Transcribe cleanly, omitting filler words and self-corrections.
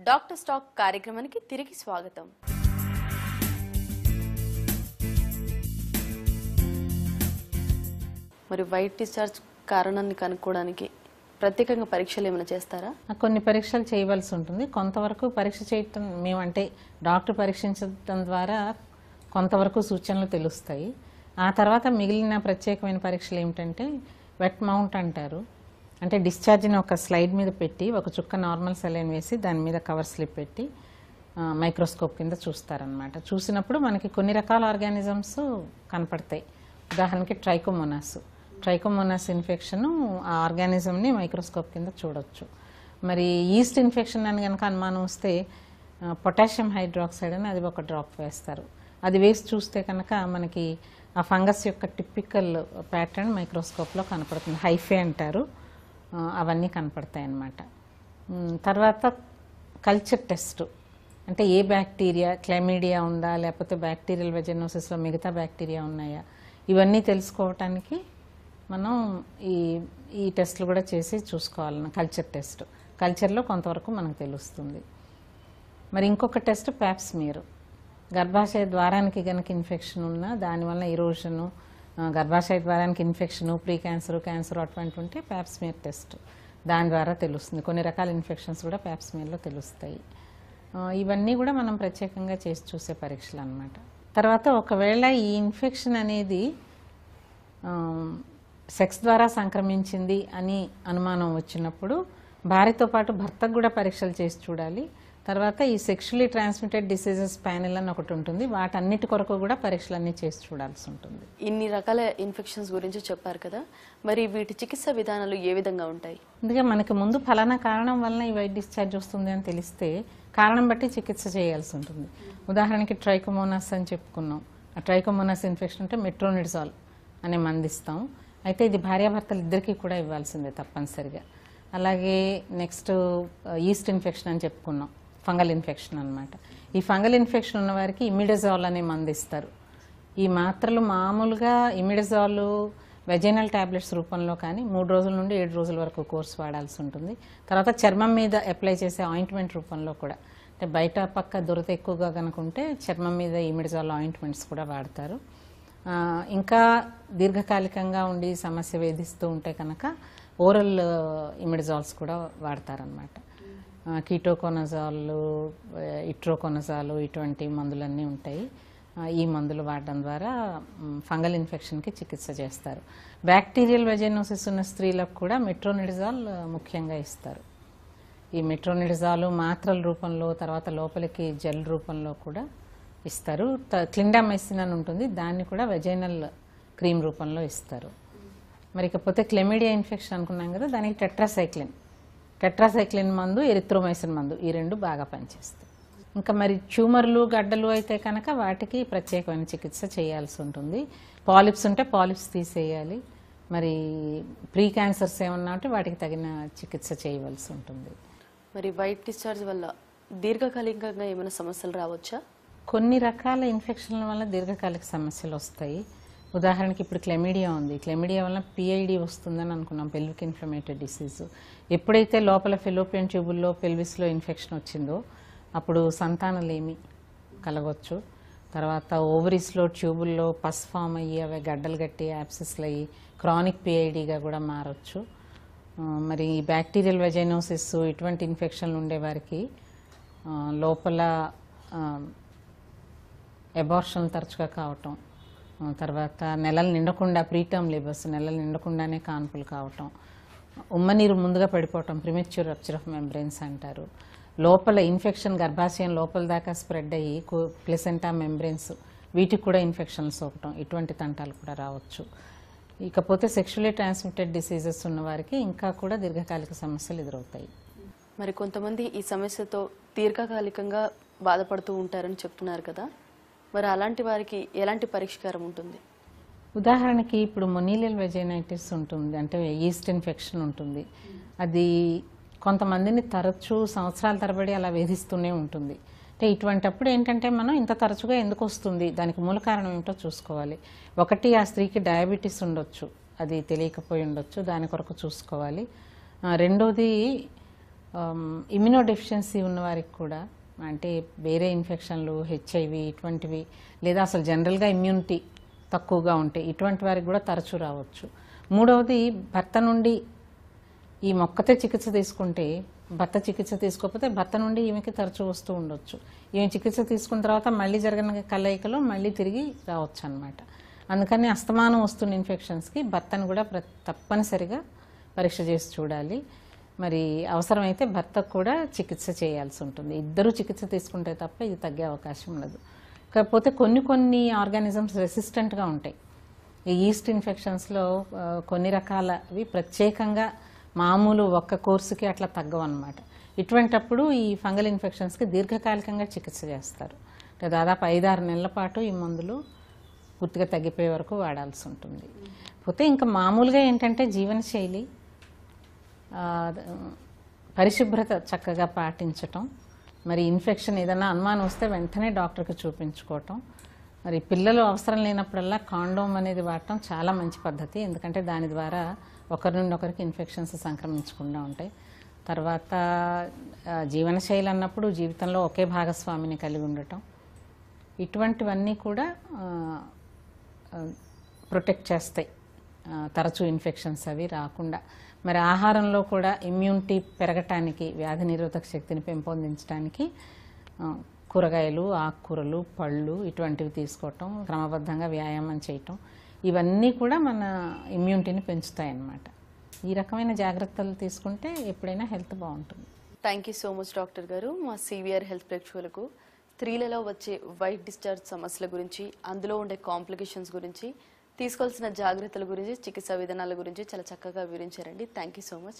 Doctor stock కార్యక్రమానికి తిరిగి స్వాగతం. మరి వైట్ డిశ్చార్జ్ కారణాన్ని కనుక్కోవడానికి ప్రత్యేకంగా పరీక్షలు ఏమైనా చేస్తారా? కొన్ని పరీక్షలు చేయవలసి ఉంటుంది. కొంతవరకు పరీక్ష చేయటం మేమంటే డాక్టర్ పరీక్షించడం ద్వారా కొంతవరకు సూచనలు తెలుస్తాయి. ఆ తర్వాత మిగిలిన ప్రత్యేకమైన పరీక్షలు ఏమిటంటే వెట్ మౌంట్ అంటారు. అంటే డిశ్చార్జ్ని ఒక స్లైడ్ మీద పెట్టి ఒక చుక్క నార్మల్ సెలైన్ వేసి దాని మీద కవర్ స్లిప్ పెట్టి మైక్రోస్కోప్ కింద చూస్తారనమాట. చూసినప్పుడు మనకి కొన్ని రకాల ఆర్గానిజమ్స్ కనపడతాయి. ఉదాహరణకి ట్రైకోమోనాస్ ఇన్ఫెక్షన్ ఆ ఆర్గానిజంని మైక్రోస్కోప్ కింద చూడొచ్చు. మరి ఈస్ట్ ఇన్ఫెక్షన్ అని కనుక అనుమానం వస్తే పొటాషియం హైడ్రాక్సైడ్ అని అది ఒక డ్రాప్ వేస్తారు. అది వేసి చూస్తే కనుక మనకి ఆ ఫంగస్ యొక్క టిపికల్ ప్యాటర్న్ మైక్రోస్కోప్లో కనపడుతుంది. హైఫే అంటారు. అవన్నీ కనపడతాయి అన్నమాట. తర్వాత కల్చర్ టెస్ట్ అంటే ఏ బ్యాక్టీరియా, క్లైమీడియా ఉందా లేకపోతే బ్యాక్టీరియల్ వెజనోసిస్లో మిగతా బ్యాక్టీరియా ఉన్నాయా, ఇవన్నీ తెలుసుకోవటానికి మనం ఈ టెస్ట్లు కూడా చేసి చూసుకోవాలన్న కల్చర్ టెస్ట్. కల్చర్లో కొంతవరకు మనకు తెలుస్తుంది. మరి ఇంకొక టెస్ట్ ప్యాప్స్మియర్. గర్భాశయ ద్వారానికి కనుక ఇన్ఫెక్షన్ ఉన్నా దానివల్ల ఇరోషను, గర్భాశయ ద్వారానికి ఇన్ఫెక్షను, ప్రీ క్యాన్సర్ అటువంటి ఉంటే ప్యాప్స్మియర్ టెస్ట్ దాని ద్వారా తెలుస్తుంది. కొన్ని రకాల ఇన్ఫెక్షన్స్ కూడా ప్యాప్స్మియర్లో తెలుస్తాయి. ఇవన్నీ కూడా మనం ప్రత్యేకంగా చేసి చూసే పరీక్షలు అన్నమాట. తర్వాత ఒకవేళ ఈ ఇన్ఫెక్షన్ అనేది సెక్స్ ద్వారా సంక్రమించింది అని అనుమానం వచ్చినప్పుడు భార్యతో పాటు భర్తకు కూడా పరీక్షలు చేసి చూడాలి. తర్వాత ఈ సెక్షువల్లీ ట్రాన్స్మిటెడ్ డిసీజెస్ ప్యానెల్ అని ఒకటి ఉంటుంది. వాటన్నిటి కొరకు కూడా పరీక్షలన్నీ చేసి చూడాల్సి ఉంటుంది. ఇన్ని రకాల ఇన్ఫెక్షన్స్ గురించి చెప్పారు కదా, మరి వీటి చికిత్స విధానాలు ఏ విధంగా ఉంటాయి? అందుకే మనకి ముందు ఫలానా కారణం వలన ఈ వైట్ డిశ్చార్జ్ వస్తుంది అని తెలిస్తే కారణం బట్టి చికిత్స చేయాల్సి ఉంటుంది. ఉదాహరణకి ట్రైకోమోనాస్ అని చెప్పుకున్నాం. ఆ ట్రైకోమోనాస్ ఇన్ఫెక్షన్ అంటే మెట్రోనిడజాల్ అనే మందు ఇస్తాం. అయితే ఇది భార్యాభర్తలు ఇద్దరికీ కూడా ఇవ్వాల్సిందే తప్పనిసరిగా. అలాగే నెక్స్ట్ ఈస్ట్ ఇన్ఫెక్షన్ అని చెప్పుకున్నాం, ఫంగల్ ఇన్ఫెక్షన్ అనమాట. ఈ ఫంగల్ ఇన్ఫెక్షన్ ఉన్న వారికి ఇమిడజాల్ అనే మందు ఇస్తారు. ఈ మాత్రలు మామూలుగా ఇమిడజాల్ వెజైనల్ టాబ్లెట్స్ రూపంలో కానీ 3 రోజుల నుండి 7 రోజుల వరకు కోర్సు వాడాల్సి ఉంటుంది. తర్వాత చర్మం మీద అప్లై చేసే ఆయింట్మెంట్ రూపంలో కూడా, అంటే బయట పక్క దురద ఎక్కువగా కనుకుంటే చర్మం మీద ఇమిడజాల్ ఆయింట్మెంట్స్ కూడా వాడతారు. ఇంకా దీర్ఘకాలికంగా ఉండి సమస్య వేధిస్తూ ఉంటే కనుక ఓరల్ ఇమిడజాల్స్ కూడా వాడతారనమాట. కీటోకోనజాల్, ఇట్రోకోనజాల్ ఇటువంటి మందులన్నీ ఉంటాయి. ఈ మందులు వాడడం ద్వారా ఫంగల్ ఇన్ఫెక్షన్కి చికిత్స చేస్తారు. బ్యాక్టీరియల్ వెజైనోసిస్ ఉన్న స్త్రీలకు కూడా మెట్రోనిడజాల్ ముఖ్యంగా ఇస్తారు. ఈ మెట్రోనిడజాల్ మాత్రల రూపంలో, తర్వాత లోపలికి జెల్ రూపంలో కూడా ఇస్తారు. క్లిండామైసిన్ అని ఉంటుంది, దాన్ని కూడా వెజైనల్ క్రీమ్ రూపంలో ఇస్తారు. మరి ఇకపోతే క్లెమిడియా ఇన్ఫెక్షన్ అనుకున్నాం కదా, దానికి టెట్రాసైక్లిన్ మందు, ఎరిథ్రోమైసిన్ మందు ఈ రెండు బాగా పనిచేస్తాయి. ఇంకా మరి ట్యూమర్లు, గడ్డలు అయితే కనుక వాటికి ప్రత్యేకమైన చికిత్స చేయాల్సి ఉంటుంది. పాలిప్స్ ఉంటే పాలిప్స్ తీసేయాలి. మరి ప్రీ క్యాన్సర్స్ ఏమన్నా ఉంటే వాటికి తగిన చికిత్స చేయవలసి ఉంటుంది. మరి వైట్ డిశ్చార్జ్ వల్ల దీర్ఘకాలికంగా ఏమైనా సమస్యలు రావచ్చా? కొన్ని రకాల ఇన్ఫెక్షన్ల వల్ల దీర్ఘకాలిక సమస్యలు వస్తాయి. ఉదాహరణకి ఇప్పుడు క్లెమిడియా ఉంది. క్లెమిడియా వల్ల పిఐడి వస్తుందని అనుకున్నాం, పెల్విక్ ఇన్ఫ్లమేటరీ డిసీజ్. ఎప్పుడైతే లోపల ఫెలోపియన్ ట్యూబుల్లో, పెల్విస్లో ఇన్ఫెక్షన్ వచ్చిందో అప్పుడు సంతానలేమి కలగవచ్చు. తర్వాత ఓవరీస్లో, ట్యూబుల్లో పస్ ఫామ్ అయ్యి అవి గడ్డలు గట్టి యాప్సిస్లు అయ్యి క్రానిక్ పిఐడిగా కూడా మారచ్చు. మరి బ్యాక్టీరియల్ వెజైనోసిస్ ఇటువంటి ఇన్ఫెక్షన్లు ఉండేవారికి లోపల అబార్షన్ తరచుగా కావటం, తర్వాత నెలలు నిండకుండా, ప్రీటర్మ్ లేబర్స్ నెలలు నిండకుండానే కాన్పులు కావటం, ఉమ్మనీరు ముందుగా పడిపోవటం, ప్రిమెచ్యూర్ రప్చర్ ఆఫ్ మెంబ్రెయిన్స్ అంటారు. లోపల ఇన్ఫెక్షన్ గర్భాశయం లోపల దాకా స్ప్రెడ్ అయ్యి ప్లెసెంటా మెంబ్రెయిన్స్ వీటికి కూడా ఇన్ఫెక్షన్లు సోకటం, ఇటువంటి తంటాలు కూడా రావచ్చు. ఇకపోతే సెక్షువల్లీ ట్రాన్స్మిటెడ్ డిసీజెస్ ఉన్న వారికి ఇంకా కూడా దీర్ఘకాలిక సమస్యలు ఎదురవుతాయి. మరి కొంతమంది ఈ సమస్యతో దీర్ఘకాలికంగా బాధపడుతూ ఉంటారని చెప్తున్నారు కదా, మరి అలాంటి వారికి ఎలాంటి పరిష్కారం ఉంటుంది? ఉదాహరణకి ఇప్పుడు మొనీలియల్ వెజైనైటిస్ ఉంటుంది, అంటే ఈస్ట్ ఇన్ఫెక్షన్ ఉంటుంది. అది కొంతమందిని తరచూ సంవత్సరాల తరబడి అలా వేధిస్తూనే ఉంటుంది. అంటే ఇటువంటప్పుడు ఏంటంటే మనం ఇంత తరచుగా ఎందుకు వస్తుంది, దానికి మూల కారణం ఏమిటో చూసుకోవాలి. ఒకటి, ఆ స్త్రీకి డయాబెటీస్ ఉండొచ్చు, అది తెలియకపోయి ఉండొచ్చు, దాని కొరకు చూసుకోవాలి. రెండోది ఇమ్యూనో డెఫిషియన్సీ ఉన్న వారికి కూడా, అంటే వేరే ఇన్ఫెక్షన్లు, హెచ్ఐవి ఇటువంటివి, లేదా అసలు జనరల్గా ఇమ్యూనిటీ తక్కువగా ఉంటే ఇటువంటి వారికి కూడా తరచూ రావచ్చు. మూడవది, భర్త నుండి ఈ మొక్కతే చికిత్స తీసుకుంటే, భర్త చికిత్స తీసుకోకపోతే భర్త నుండి ఈమెకి తరచూ వస్తూ ఉండొచ్చు. ఈమె చికిత్స తీసుకున్న తర్వాత మళ్ళీ జరిగిన కలయికలో మళ్ళీ తిరిగి రావచ్చు అన్నమాట. అందుకని అస్తమానం వస్తున్న ఇన్ఫెక్షన్స్కి భర్తను కూడా తప్పనిసరిగా పరీక్ష చేసి చూడాలి. మరి అవసరమైతే భర్తకు కూడా చికిత్స చేయాల్సి ఉంటుంది. ఇద్దరు చికిత్స తీసుకుంటే తప్ప ఇది తగ్గే అవకాశం ఉండదు. కాకపోతే కొన్ని ఆర్గానిజమ్స్ రెసిస్టెంట్గా ఉంటాయి. ఈ ఈస్ట్ ఇన్ఫెక్షన్స్లో కొన్ని రకాలవి ప్రత్యేకంగా మామూలు ఒక్క కోర్సుకి అట్లా తగ్గవు అన్నమాట. ఇటువంటప్పుడు ఈ ఫంగల్ ఇన్ఫెక్షన్స్కి దీర్ఘకాలికంగా చికిత్స చేస్తారు. దాదాపు 5-6 నెలల పాటు ఈ మందులు పూర్తిగా తగ్గిపోయే వరకు వాడాల్సి ఉంటుంది. పోతే ఇంకా మామూలుగా ఏంటంటే జీవనశైలి, పరిశుభ్రత చక్కగా పాటించటం, మరి ఇన్ఫెక్షన్ ఏదైనా అనుమానం వస్తే వెంటనే డాక్టర్కి చూపించుకోవటం, మరి పిల్లలు అవసరం లేనప్పుడల్లా కాండోమ్ అనేది వాడటం చాలా మంచి పద్ధతి. ఎందుకంటే దాని ద్వారా ఒకరి నుండి ఒకరికి ఇన్ఫెక్షన్స్ సంక్రమించకుండా ఉంటాయి. తర్వాత జీవనశైలి అన్నప్పుడు జీవితంలో ఒకే భాగస్వామిని కలిగి ఉండటం, ఇటువంటివన్నీ కూడా ప్రొటెక్ట్ చేస్తాయి తరచూ ఇన్ఫెక్షన్స్ అవి రాకుండా. మరి ఆహారంలో కూడా ఇమ్యూనిటీ పెరగటానికి, వ్యాధి నిరోధక శక్తిని పెంపొందించడానికి కూరగాయలు, ఆకుకూరలు, పళ్ళు ఇటువంటివి తీసుకోవటం, క్రమబద్ధంగా వ్యాయామం చేయటం, ఇవన్నీ కూడా మన ఇమ్యూనిటీని పెంచుతాయి అన్నమాట. ఈ రకమైన జాగ్రత్తలు తీసుకుంటే ఎప్పుడైనా హెల్త్ బాగుంటుంది. Thank you so much doctor గారు. మా సివిఆర్ హెల్త్ ప్రేక్షకులకు స్త్రీలలో వచ్చే వైట్ డిశ్చార్జ్ సమస్యల గురించి, అందులో ఉండే కాంప్లికేషన్స్ గురించి, తీసుకోవాల్సిన జాగ్రత్తల గురించి, చికిత్సా విధానాల గురించి చాలా చక్కగా వివరించారండి. Thank you so much.